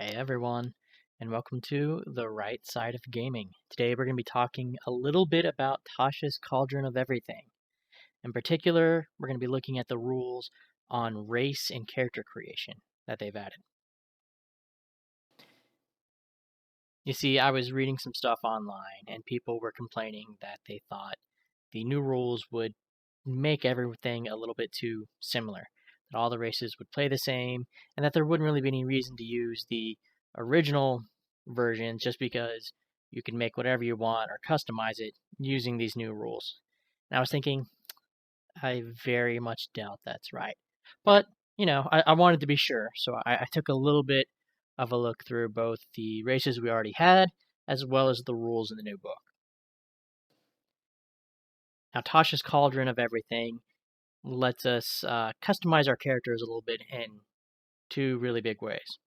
Hey everyone, and welcome to The Right Side of Gaming. Today we're going to be talking a little bit about Tasha's Cauldron of Everything. In particular, we're going to be looking at the rules on race and character creation that they've added. You see, I was reading some stuff online, and people were complaining that they thought the new rules would make everything a little bit too similar, that all the races would play the same, and that there wouldn't really be any reason to use the original version just because you can make whatever you want or customize it using these new rules. And I was thinking, I very much doubt that's right. But, I wanted to be sure, so I took a little bit of a look through both the races we already had as well as the rules in the new book. Now, Tasha's Cauldron of Everything lets us customize our characters a little bit in two really big ways.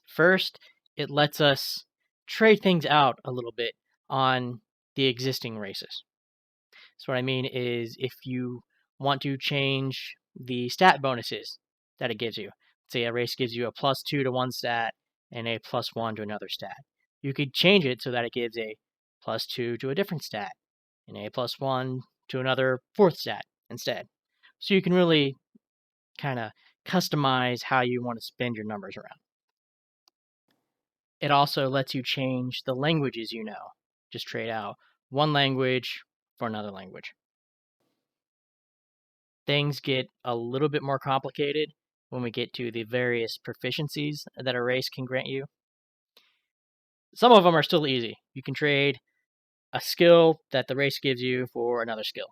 First, it lets us trade things out a little bit on the existing races. So what I mean is if you want to change the stat bonuses that it gives you, say a race gives you a +2 to one stat and a +1 to another stat, you could change it so that it gives a +2 to a different stat and a +1 to another fourth stat instead. So you can really kind of customize how you want to spend your numbers around. It also lets you change the languages you know. Just trade out one language for another language. Things get a little bit more complicated when we get to the various proficiencies that a race can grant you. Some of them are still easy. You can trade a skill that the race gives you for another skill.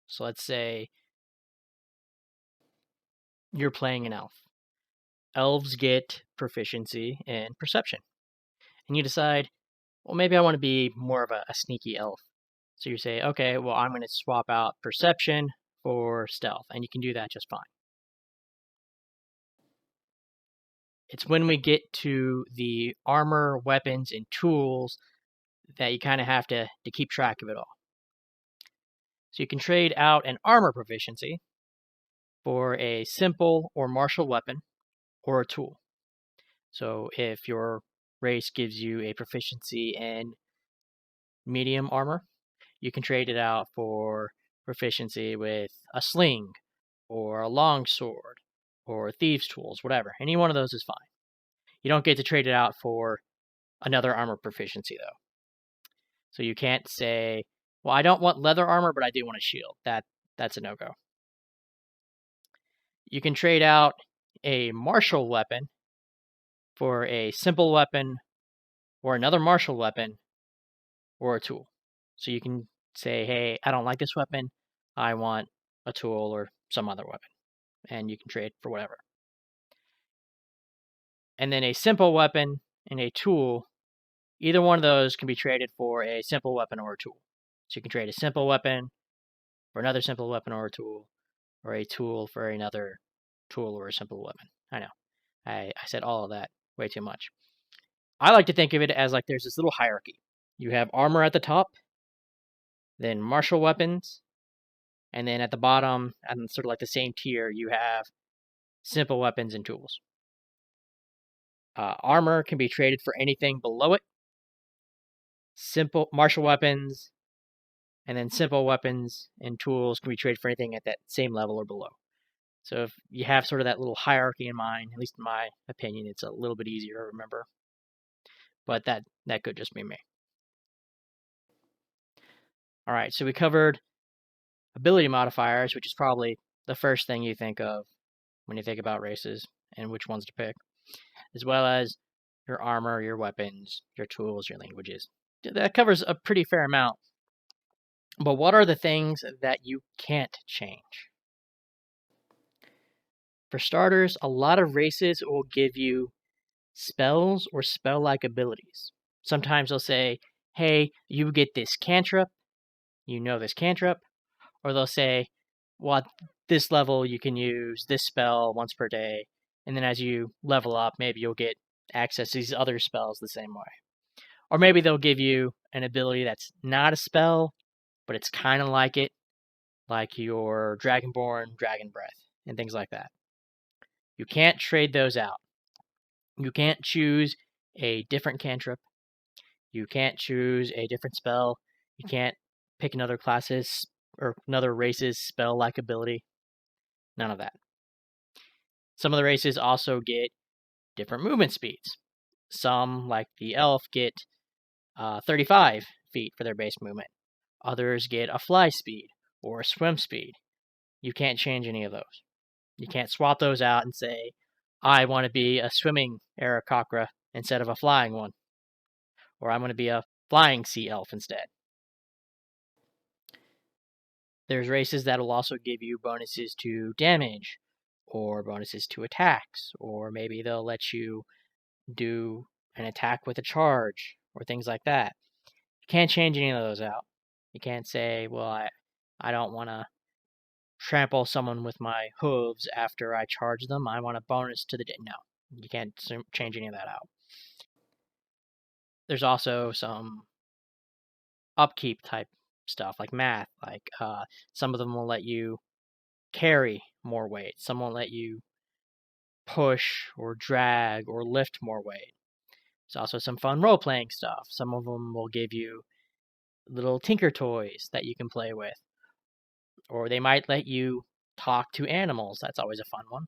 So let's say you're playing an elf. Elves get proficiency in perception. And you decide, well, maybe I want to be more of a sneaky elf. So you say, okay, well, I'm going to swap out perception for stealth, and you can do that just fine. It's when we get to the armor, weapons, and tools that you kind of have to keep track of it all. So you can trade out an armor proficiency for a simple or martial weapon or a tool. So if your race gives you a proficiency in medium armor, you can trade it out for proficiency with a sling or a long sword or thieves' tools, whatever. Any one of those is fine. You don't get to trade it out for another armor proficiency, though. So you can't say, well, I don't want leather armor, but I do want a shield. That's a no-go. You can trade out a martial weapon for a simple weapon or another martial weapon or a tool. So you can say, hey, I don't like this weapon. I want a tool or some other weapon. And you can trade for whatever. And then a simple weapon and a tool, either one of those can be traded for a simple weapon or a tool. So you can trade a simple weapon for another simple weapon or a tool tool for another tool or a simple weapon. I know. I said all of that way too much. I like to think of it as like there's this little hierarchy. You have armor at the top, then martial weapons, and then at the bottom, and sort of like the same tier, you have simple weapons and tools. Armor can be traded for anything below it. Simple martial weapons, and then simple weapons and tools can be traded for anything at that same level or below. So if you have sort of that little hierarchy in mind, at least in my opinion, it's a little bit easier to remember. But that could just be me. All right, so we covered ability modifiers, which is probably the first thing you think of when you think about races and which ones to pick, as well as your armor, your weapons, your tools, your languages. That covers a pretty fair amount. But what are the things that you can't change? For starters, a lot of races will give you spells or spell-like abilities. Sometimes they'll say, hey, you get this cantrip, you know this cantrip, or they'll say, well, at this level you can use this spell once per day, and then as you level up, maybe you'll get access to these other spells the same way. Or maybe they'll give you an ability that's not a spell, but it's kind of like it, like your Dragonborn, Dragon Breath, and things like that. You can't trade those out. You can't choose a different cantrip. You can't choose a different spell. You can't pick another class's or another race's spell-like ability. None of that. Some of the races also get different movement speeds. Some, like the elf, get 35 feet for their base movement. Others get a fly speed or a swim speed. You can't change any of those. You can't swap those out and say, I want to be a swimming Aarakocra instead of a flying one. Or I'm going to be a flying sea elf instead. There's races that will also give you bonuses to damage, or bonuses to attacks, or maybe they'll let you do an attack with a charge, or things like that. You can't change any of those out. You can't say, well, I don't want to trample someone with my hooves after I charge them. I want a bonus to the day. No, you can't change any of that out. There's also some upkeep type stuff like math. Like some of them will let you carry more weight. Some will let you push or drag or lift more weight. There's also some fun role-playing stuff. Some of them will give you little tinker toys that you can play with. Or they might let you talk to animals. That's always a fun one.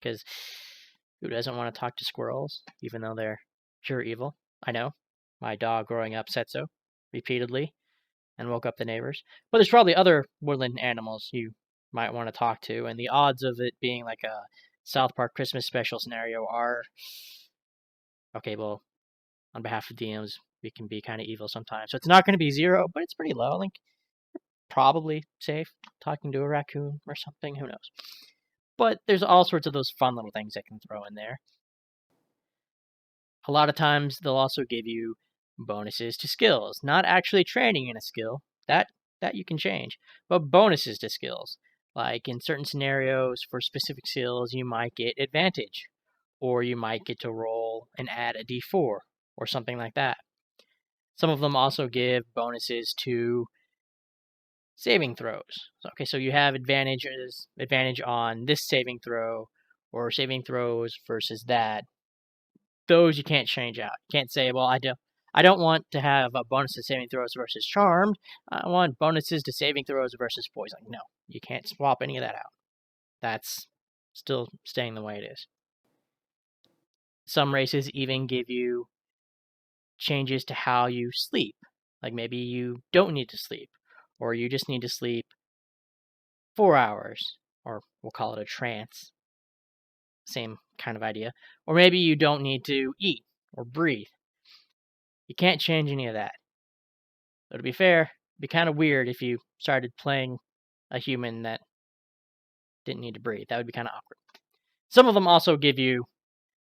Because who doesn't want to talk to squirrels, even though they're pure evil? I know. My dog growing up said so repeatedly and woke up the neighbors. But there's probably other woodland animals you might want to talk to, and the odds of it being like a South Park Christmas special scenario are... Okay, well, on behalf of DMs, we can be kind of evil sometimes. So it's not going to be 0, but it's pretty low. Like, probably safe talking to a raccoon or something. Who knows? But there's all sorts of those fun little things I can throw in there. A lot of times they'll also give you bonuses to skills. Not actually training in a skill. That you can change. But bonuses to skills. Like in certain scenarios for specific skills, you might get advantage. Or you might get to roll and add a d4 or something like that. Some of them also give bonuses to saving throws. Okay, so you have advantage on this saving throw or saving throws versus that. Those you can't change out. You can't say, well, I don't want to have a bonus to saving throws versus charmed. I want bonuses to saving throws versus poison. No, you can't swap any of that out. That's still staying the way it is. Some races even give you changes to how you sleep. Like maybe you don't need to sleep, or you just need to sleep 4 hours, or we'll call it a trance. Same kind of idea. Or maybe you don't need to eat or breathe. You can't change any of that. But to be fair, it'd be kind of weird if you started playing a human that didn't need to breathe. That would be kind of awkward. Some of them also give you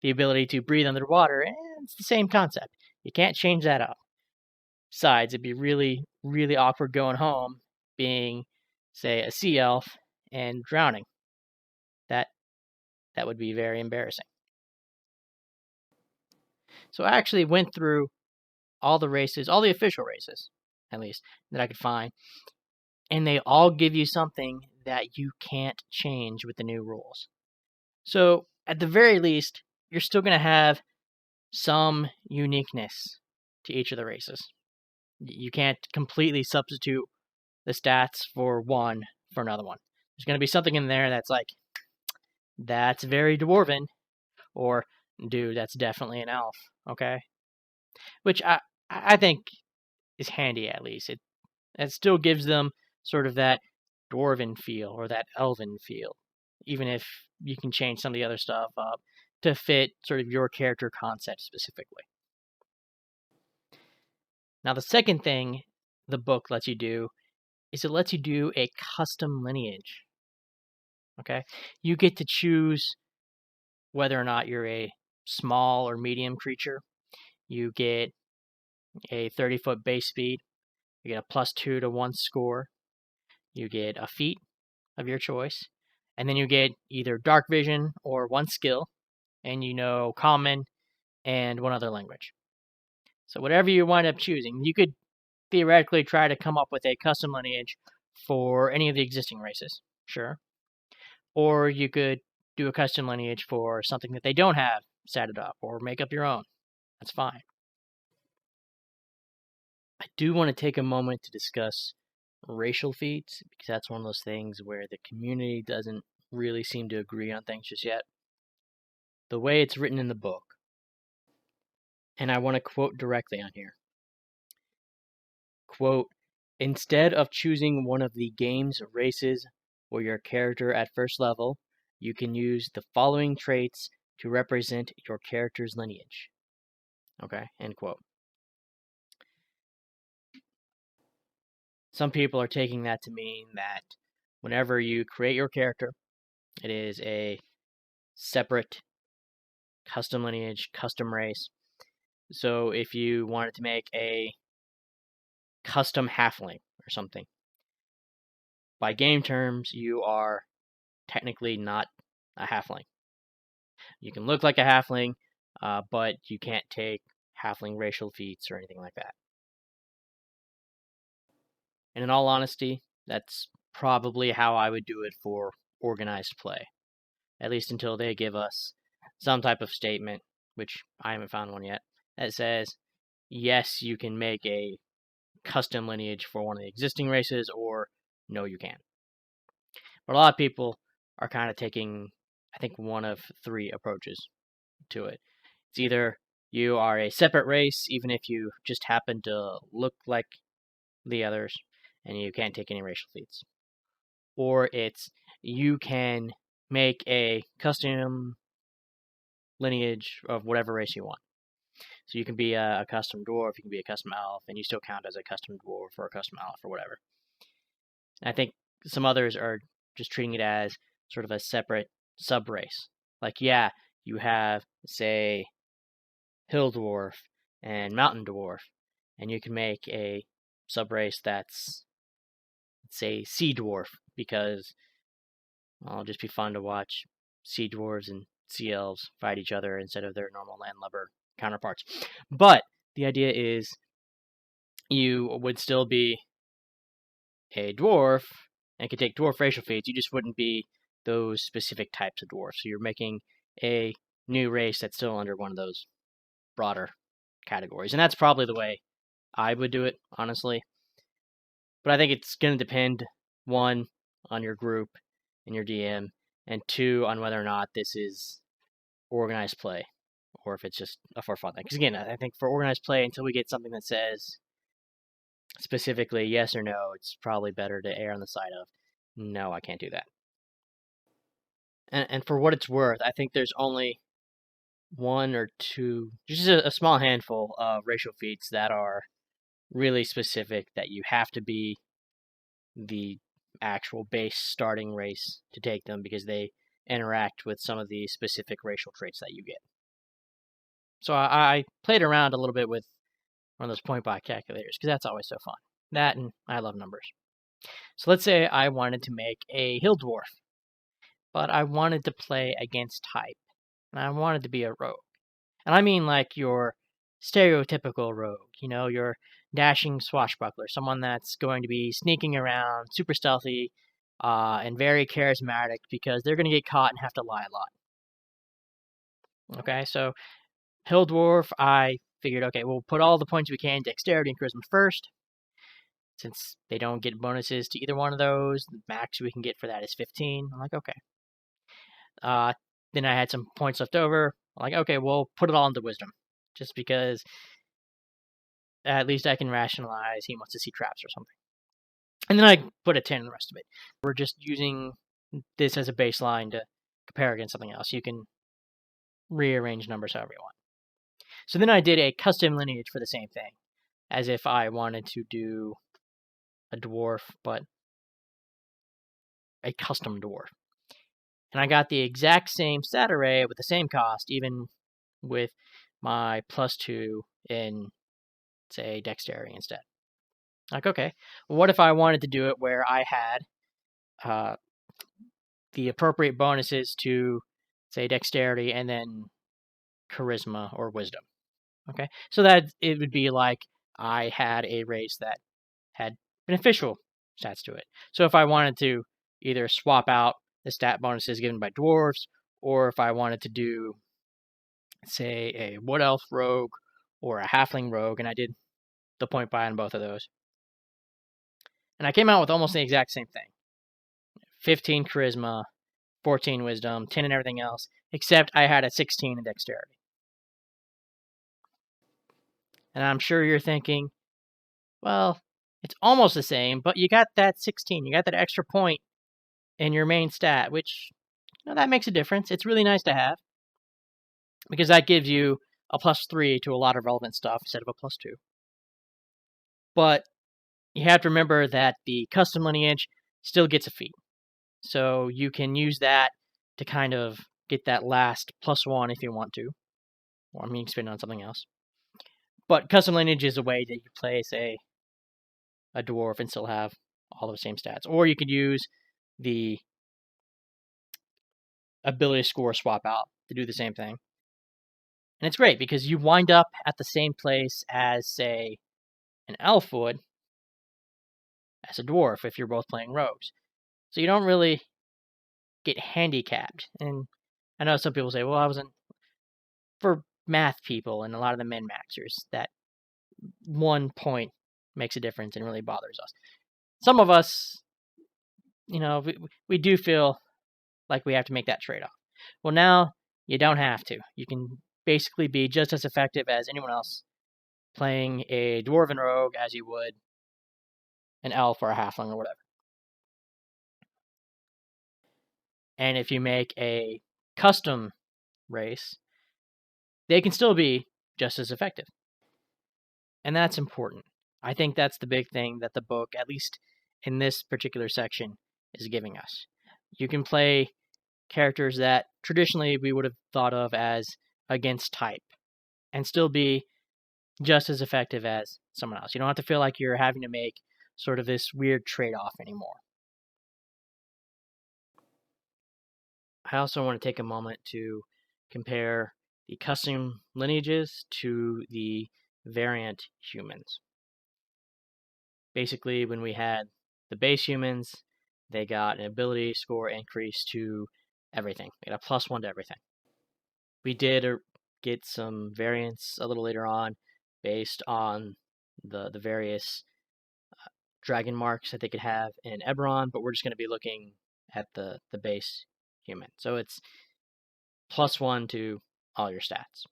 the ability to breathe underwater, and it's the same concept. You can't change that up. Besides, it'd be really, really awkward going home being, say, a sea elf and drowning. That would be very embarrassing. So I actually went through all the races, all the official races, at least, that I could find, and they all give you something that you can't change with the new rules. So, at the very least, you're still going to have some uniqueness to each of the races. You can't completely substitute the stats for one for another one. There's going to be something in there that's like, that's very dwarven, or, dude, that's definitely an elf, okay? Which I think is handy, at least. It still gives them sort of that dwarven feel or that elven feel, even if you can change some of the other stuff up to fit sort of your character concept specifically. Now, the second thing the book lets you do is it lets you do a custom lineage. Okay? You get to choose whether or not you're a small or medium creature. You get a 30-foot base speed. You get a +2 to 1 score. You get a feat of your choice. And then you get either dark vision or 1 skill. And you know common and 1 other language. So whatever you wind up choosing, you could theoretically try to come up with a custom lineage for any of the existing races. Sure. Or you could do a custom lineage for something that they don't have set it up or make up your own. That's fine. I do want to take a moment to discuss racial feats, because that's one of those things where the community doesn't really seem to agree on things just yet. The way it's written in the book, and I want to quote directly on here. Quote, "Instead of choosing one of the game's races or your character at first level, you can use the following traits to represent your character's lineage." Okay, end quote. Some people are taking that to mean that whenever you create your character, it is a separate custom lineage, custom race. So if you wanted to make a custom halfling or something, by game terms, you are technically not a halfling. You can look like a halfling, but you can't take halfling racial feats or anything like that. And in all honesty, that's probably how I would do it for organized play, at least until they give us some type of statement, which I haven't found one yet, that says, yes, you can make a custom lineage for one of the existing races, or no, you can't. But a lot of people are kind of taking, I think, one of three approaches to it. It's either you are a separate race, even if you just happen to look like the others, and you can't take any racial feats. Or it's you can make a custom lineage of whatever race you want. So you can be a custom dwarf, you can be a custom elf, and you still count as a custom dwarf or a custom elf or whatever. And I think some others are just treating it as sort of a separate sub-race. Like, yeah, you have, say, hill dwarf and mountain dwarf, and you can make a sub-race that's, say, sea dwarf, because it'll just be fun to watch sea dwarves and sea elves fight each other instead of their normal landlubber counterparts. But the idea is you would still be a dwarf and could take dwarf racial feats. You just wouldn't be those specific types of dwarfs. So you're making a new race that's still under one of those broader categories. And that's probably the way I would do it, honestly. But I think it's going to depend, one, on your group and your DM, and two, on whether or not this is organized play, or if it's just a for fun thing. Because again, I think for organized play, until we get something that says specifically yes or no, it's probably better to err on the side of, no, I can't do that. And for what it's worth, I think there's only one or two, just a small handful of racial feats that are really specific, that you have to be the actual base starting race to take them, because they interact with some of the specific racial traits that you get. So I played around a little bit with one of those point buy calculators, because that's always so fun. That, and I love numbers. So let's say I wanted to make a hill dwarf, but I wanted to play against type, and I wanted to be a rogue. And I mean like your stereotypical rogue, your dashing swashbuckler, someone that's going to be sneaking around, super stealthy, and very charismatic, because they're going to get caught and have to lie a lot. Okay, so hill dwarf, I figured, okay, we'll put all the points we can, dexterity and charisma first. Since they don't get bonuses to either one of those, the max we can get for that is 15. I'm like, okay. Then I had some points left over. I'm like, okay, we'll put it all into wisdom, just because at least I can rationalize he wants to see traps or something. And then I put a 10 in the rest of it. We're just using this as a baseline to compare against something else. You can rearrange numbers however you want. So then I did a custom lineage for the same thing, as if I wanted to do a dwarf, but a custom dwarf. And I got the exact same stat array with the same cost, even with my +2 in, say, dexterity instead. Like, okay, well, what if I wanted to do it where I had the appropriate bonuses to, say, dexterity and then charisma or wisdom? Okay, so that it would be like I had a race that had beneficial stats to it. So if I wanted to either swap out the stat bonuses given by dwarves, or if I wanted to do, say, a Wood Elf rogue or a Halfling rogue, and I did the point buy on both of those. And I came out with almost the exact same thing. 15 charisma, 14 wisdom, 10 and everything else, except I had a 16 in dexterity. And I'm sure you're thinking, well, it's almost the same, but you got that 16, you got that extra point in your main stat, which, that makes a difference. It's really nice to have, because that gives you a +3 to a lot of relevant stuff instead of a +2. But you have to remember that the custom lineage still gets a feat. So you can use that to kind of get that last +1 if you want to. Or, you can spend it on something else. But custom lineage is a way that you play, say, a dwarf and still have all the same stats. Or you could use the ability score swap out to do the same thing. And it's great because you wind up at the same place as, say, an elf would as a dwarf if you're both playing rogues. So you don't really get handicapped. And I know some people say, well, I wasn't... For math people and a lot of the min-maxers, that 1 point makes a difference and really bothers us. Some of us, we do feel like we have to make that trade-off. Well, now you don't have to. You can basically be just as effective as anyone else playing a dwarven rogue as you would an elf or a halfling or whatever. And if you make a custom race, they can still be just as effective. And that's important. I think that's the big thing that the book, at least in this particular section, is giving us. You can play characters that traditionally we would have thought of as against type and still be just as effective as someone else. You don't have to feel like you're having to make sort of this weird trade-off anymore. I also want to take a moment to compare the custom lineages to the variant humans. Basically, when we had the base humans, they got an ability score increase to everything. They got a +1 to everything. We did get some variants a little later on based on the various dragon marks that they could have in Eberron, but we're just going to be looking at the base human. So it's +1 to all your stats.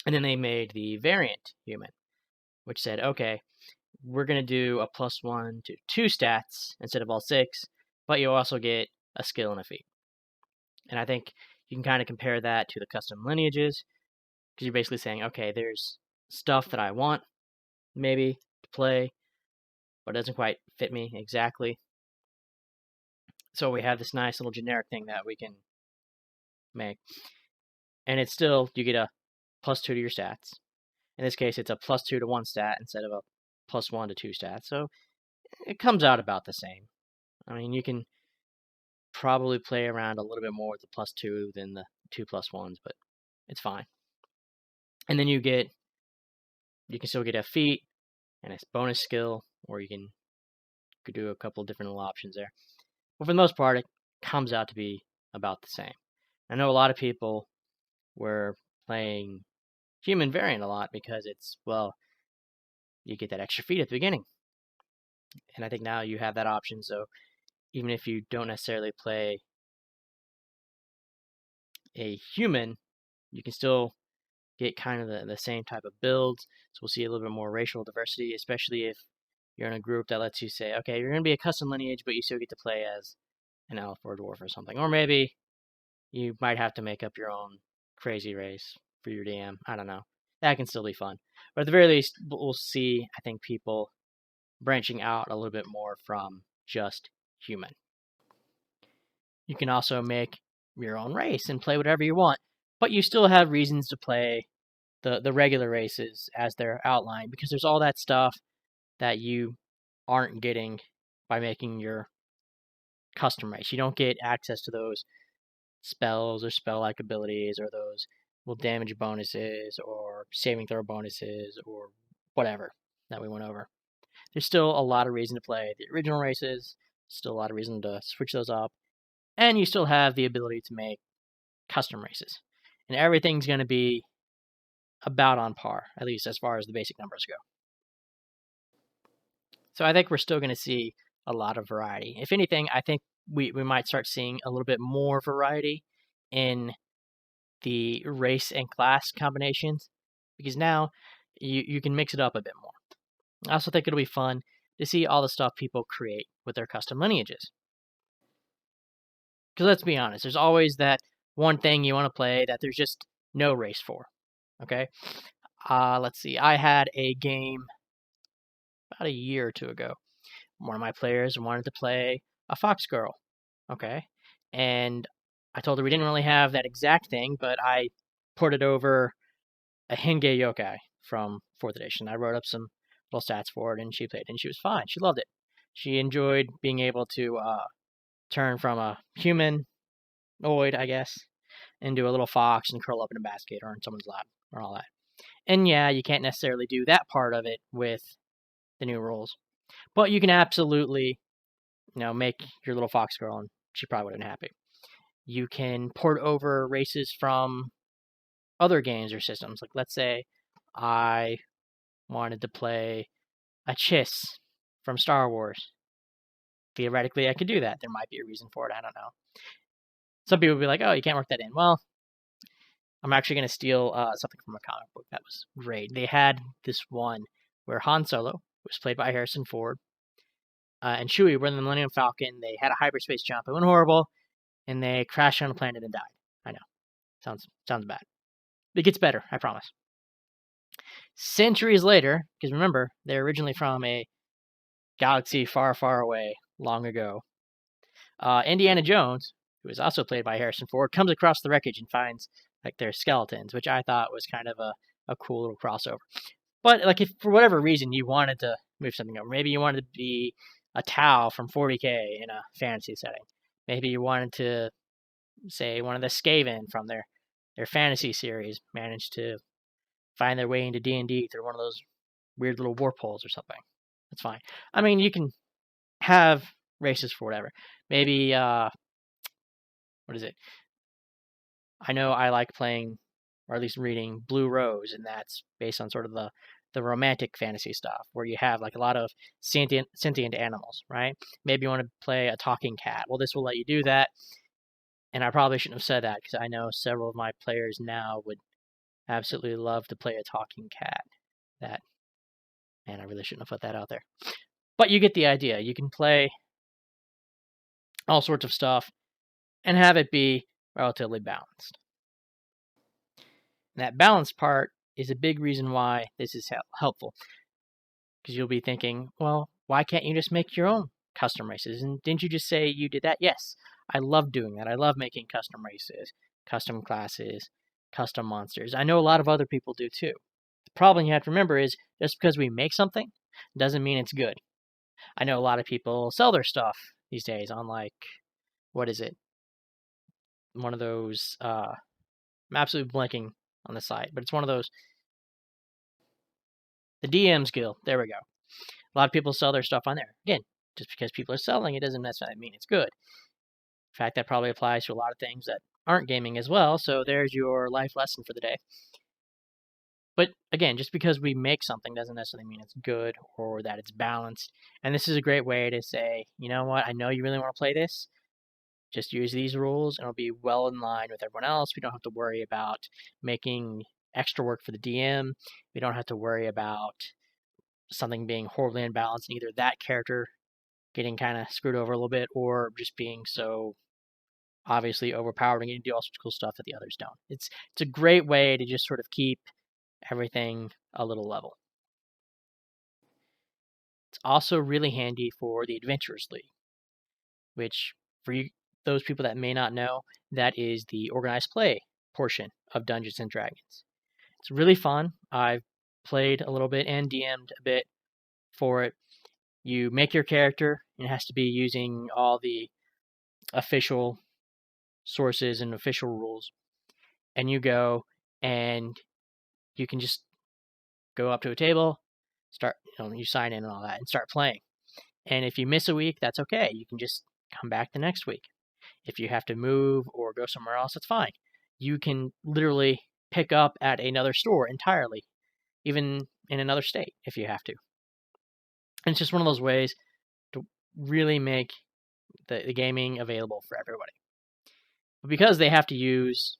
And then they made the variant human, which said, okay, we're going to do a +1 to 2 stats instead of all 6, but you also get a skill and a feat. And I think you can kind of compare that to the custom lineages, because you're basically saying, okay, there's stuff that I want maybe to play, but it doesn't quite fit me exactly. So we have this nice little generic thing that we can make. And it's still, you get a +2 to your stats. In this case, it's a +2 to 1 stat instead of a +1 to 2 stats. So it comes out about the same. You can probably play around a little bit more with the +2 than the 2 +1s, but it's fine. And then you can still get a feat and a bonus skill, or you could do a couple different little options there. But for the most part, it comes out to be about the same. I know a lot of people were playing human variant a lot because it's, well, you get that extra feat at the beginning. And I think now you have that option, so even if you don't necessarily play a human, you can still get kind of the same type of builds. So we'll see a little bit more racial diversity, especially if you're in a group that lets you say, okay, you're going to be a custom lineage, but you still get to play as an elf or a dwarf or something. Or maybe you might have to make up your own crazy race for your DM. I don't know. That can still be fun. But at the very least, we'll see, I think, people branching out a little bit more from just human. You can also make your own race and play whatever you want, but you still have reasons to play the regular races as they're outlined, because there's all that stuff that you aren't getting by making your custom race. You don't get access to those spells or spell-like abilities, or those damage bonuses or saving throw bonuses or whatever that we went over. There's still a lot of reason to play the original races, still a lot of reason to switch those up, and you still have the ability to make custom races. and everything's going to be about on par, at least as far as the basic numbers go. So I think we're still going to see a lot of variety. If anything, I think we might start seeing a little bit more variety in the race and class combinations, because now you can mix it up a bit more. I also think it'll be fun to see all the stuff people create with their custom lineages. Because let's be honest, there's always that one thing you want to play that there's just no race for. Okay? Let's see. I had a game about a year or two ago. One of my players wanted to play a fox girl. Okay? And I told her we didn't really have that exact thing, but I ported over a Henge yokai from 4th edition. I wrote up some little stats for it, and she played, and she was fine. She loved it. She enjoyed being able to turn from a humanoid, I guess, into a little fox and curl up in a basket or in someone's lap or all that. And yeah, you can't necessarily do that part of it with the new rules, but you can absolutely, make your little fox girl, and she probably would have been happy. You can port over races from other games or systems. Like, let's say I wanted to play a Chiss from Star Wars. Theoretically, I could do that. There might be a reason for it. I don't know. Some people would be like, oh, you can't work that in. Well, I'm actually going to steal something from a comic book that was great. They had this one where Han Solo was played by Harrison Ford, and Chewie were in the Millennium Falcon. They had a hyperspace jump. It went horrible, and they crashed on a planet and died. I know. Sounds bad. It gets better, I promise. Centuries later, because remember, they're originally from a galaxy far, far away, long ago, Indiana Jones, who is also played by Harrison Ford, comes across the wreckage and finds like their skeletons, which I thought was kind of a cool little crossover. But like, if for whatever reason you wanted to move something over, maybe you wanted to be a Tau from 40K in a fantasy setting. Maybe you wanted to, say, one of the Skaven from their fantasy series managed to find their way into D&D through one of those weird little warp holes or something. That's fine. I mean, you can have races for whatever. Maybe, what is it? I know I like playing, or at least reading, Blue Rose, and that's based on sort of the romantic fantasy stuff, where you have like a lot of sentient animals, right? Maybe you want to play a talking cat. Well, this will let you do that. And I probably shouldn't have said that, because I know several of my players now would absolutely love to play a talking cat. Man, I really shouldn't have put that out there. But you get the idea. You can play all sorts of stuff and have it be relatively balanced. And that balanced part is a big reason why this is helpful. Because you'll be thinking, well, why can't you just make your own custom races? And didn't you just say you did that? Yes, I love doing that. I love making custom races, custom classes, custom monsters. I know a lot of other people do too. The problem you have to remember is just because we make something doesn't mean it's good. I know a lot of people sell their stuff these days on, like, what is it? One of those, I'm absolutely blanking on the site, but it's one of those, the DM's Guild, there we go. A lot of people sell their stuff on there. Again, just because people are selling it doesn't necessarily mean it's good. In fact, that probably applies to a lot of things that aren't gaming as well, so there's your life lesson for the day. But again, just because we make something doesn't necessarily mean it's good or that it's balanced. And this is a great way to say, you know what, I know you really want to play this. Just use these rules and it'll be well in line with everyone else. We don't have to worry about making extra work for the DM. We don't have to worry about something being horribly imbalanced and either that character getting kind of screwed over a little bit or just being so obviously overpowered and getting to do all sorts of cool stuff that the others don't. It's a great way to just sort of keep everything a little level. It's also really handy for the Adventurers League, which for those people that may not know, that is the organized play portion of Dungeons & Dragons. It's really fun. I've played a little bit and DM'd a bit for it. You make your character, and it has to be using all the official sources and official rules. And you go, and you can just go up to a table, start, you sign in and all that, and start playing. And if you miss a week, that's okay. You can just come back the next week. If you have to move or go somewhere else, that's fine. you can literally pick up at another store entirely, even in another state if you have to. And it's just one of those ways to really make the gaming available for everybody. But because they have to use,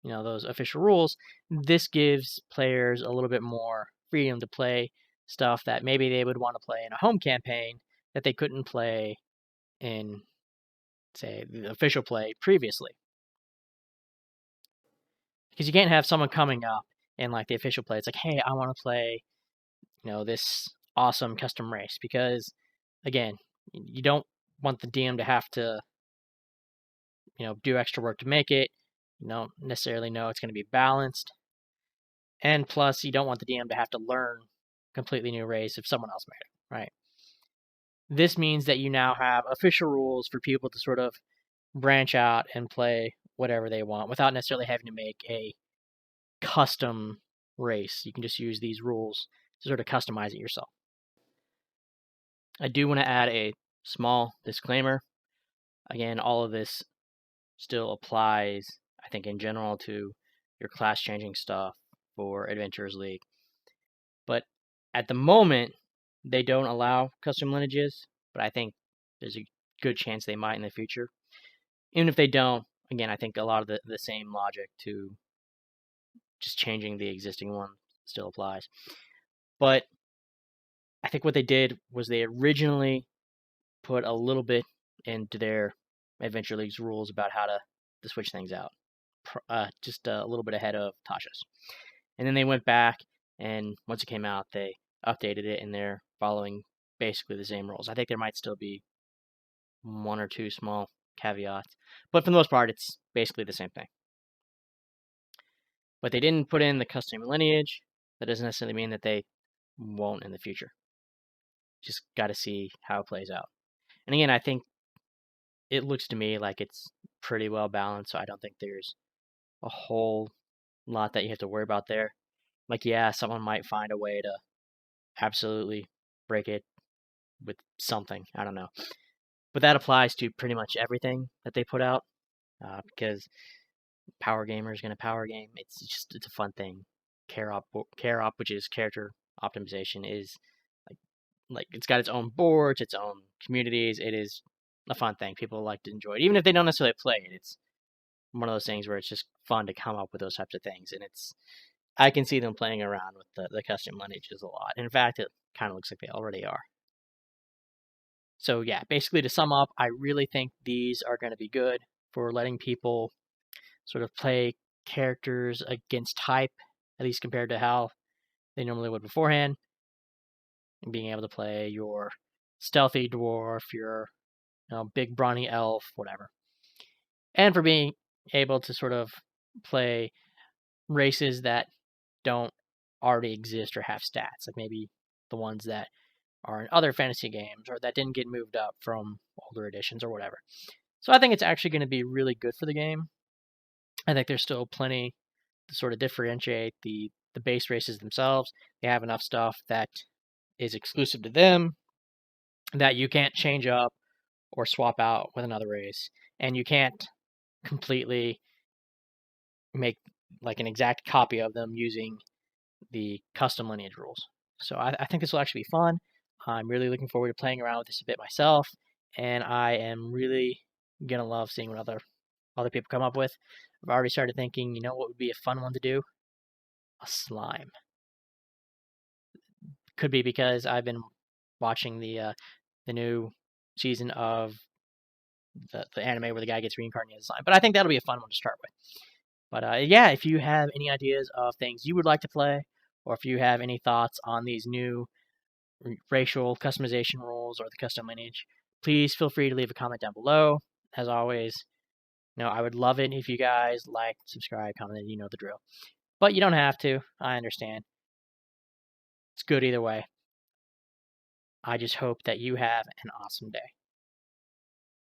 those official rules, this gives players a little bit more freedom to play stuff that maybe they would want to play in a home campaign that they couldn't play in, say, the official play previously. Because you can't have someone coming up in like the official play. It's like, hey, I want to play, this awesome custom race. Because again, you don't want the DM to have to, do extra work to make it. You don't necessarily know it's going to be balanced. And plus, you don't want the DM to have to learn completely new race if someone else made it, right? This means that you now have official rules for people to sort of branch out and play whatever they want without necessarily having to make a custom race. You can just use these rules to sort of customize it yourself. I do want to add a small disclaimer. Again, all of this still applies, I think, in general to your class-changing stuff for Adventurers League. But at the moment, they don't allow custom lineages, but I think there's a good chance they might in the future. Even if they don't, again, I think a lot of the same logic to just changing the existing one still applies. But I think what they did was they originally put a little bit into their Adventure League's rules about how to switch things out, just a little bit ahead of Tasha's. And then they went back, and once it came out, they updated it, and they're following basically the same rules. I think there might still be one or two small caveats, but for the most part, it's basically the same thing. But they didn't put in the custom lineage. That doesn't necessarily mean that they won't in the future. Just got to see how it plays out. And again, I think it looks to me like it's pretty well balanced, so I don't think there's a whole lot that you have to worry about there. Like, yeah, someone might find a way to absolutely break it with something. I don't know. But that applies to pretty much everything that they put out, because power gamer is going to power game. It's a fun thing. Care op, which is character optimization, is like it's got its own boards, its own communities. It is a fun thing. People like to enjoy it, even if they don't necessarily play it. It's one of those things where it's just fun to come up with those types of things, and I can see them playing around with the custom lineages a lot. In fact, it kind of looks like they already are. So yeah, basically to sum up, I really think these are going to be good for letting people sort of play characters against type, at least compared to how they normally would beforehand. And being able to play your stealthy dwarf, your big brawny elf, whatever. And for being able to sort of play races that don't already exist or have stats, like maybe the ones that are in other fantasy games or that didn't get moved up from older editions or whatever. So I think it's actually going to be really good for the game. I think there's still plenty to sort of differentiate the base races themselves. They have enough stuff that is exclusive to them that you can't change up or swap out with another race, and you can't completely make like an exact copy of them using the custom lineage rules. So I think this will actually be fun. I'm really looking forward to playing around with this a bit myself, and I am really gonna love seeing what other people come up with. I've already started thinking, what would be a fun one to do? A slime. Could be because I've been watching the new season of the anime where the guy gets reincarnated as a slime. But I think that'll be a fun one to start with. But yeah, if you have any ideas of things you would like to play, or if you have any thoughts on these new racial customization rules or the custom lineage, please feel free to leave a comment down below. As always, I would love it if you guys like, subscribe, comment, you know the drill. But you don't have to. I understand. It's good either way. I just hope that you have an awesome day.